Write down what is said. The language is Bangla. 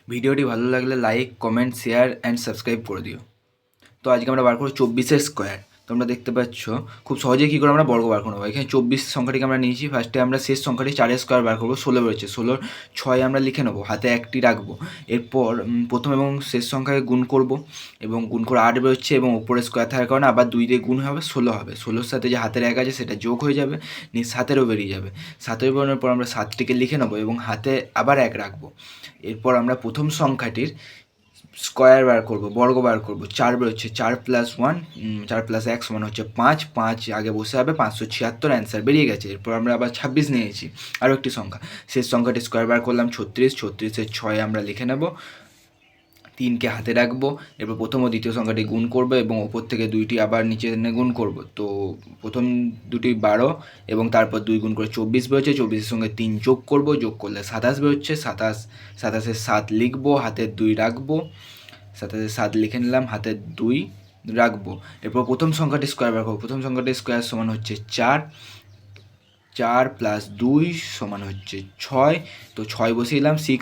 ভিডিওটি ভালো লাগলে like, comment, share and subscribe করে দিও। তো আজকে আমরা বার করবো 24-এর স্কোয়ার। তোমরা দেখতে পাচ্ছ খুব সহজেই কী করে আমরা বর্গ বার করবো। এখানে 24 সংখ্যাটিকে আমরা নিয়েছি। ফার্স্টে আমরা শেষ সংখ্যাটি 4-এর স্কোয়ার বার করবো। 16 বেরোচ্ছে, 16 6 আমরা লিখে নেবো, হাতে একটি রাখবো। এরপর প্রথম এবং শেষ সংখ্যাকে গুণ করব এবং গুণ করে 8 বেরোচ্ছে এবং উপরে স্কোয়ার থাকার কারণে আবার 2 দিয়ে গুণ হবে, 16 হবে। 16-র সাথে যে হাতের 1 আছে সেটা যোগ হয়ে যাবে, নিয়ে 7-এরও বেরিয়ে যাবে। 7-এর বেরোনোর পর আমরা 7টিকে লিখে নেবো এবং হাতে আবার 1 রাখবো। এরপর আমরা প্রথম সংখ্যাটির স্কোয়ার বার করবো, বর্গ বার করবো। 4 বেরোচ্ছে, 4 + 1 4 + 1 সমান হচ্ছে 5। 5 আগে বসে হবে, 576 অ্যান্সার বেরিয়ে গেছে। এরপর আমরা আবার 26 নিয়েছি, আরও একটি সংখ্যা। শেষ সংখ্যাটি স্কোয়ার বার করলাম 36। 36-এর 6 আমরা লিখে নেব, 3কে হাতে রাখবো। এরপর প্রথম ও দ্বিতীয় সংখ্যাটি গুণ করবো এবং ওপর থেকে 2টি আবার নিচে এনে গুণ করব। তো প্রথম দুটি 12 এবং তারপর 2 গুণ করে 24 বেরোচ্ছে। 24-এর সঙ্গে 3 যোগ করব, যোগ করলে 27 বেরোচ্ছে। 27-এর 7 লিখবো, হাতের 2 রাখবো। 27-এর 7 লিখে নিলাম, হাতের 2 রাখবো। এরপর প্রথম সংখ্যাটি স্কোয়ার বার করবো। প্রথম সংখ্যাটি স্কোয়ার সমান হচ্ছে 4। 4 + 2 সমান হচ্ছে 6। তো 6 বসিয়ে দিলাম, 6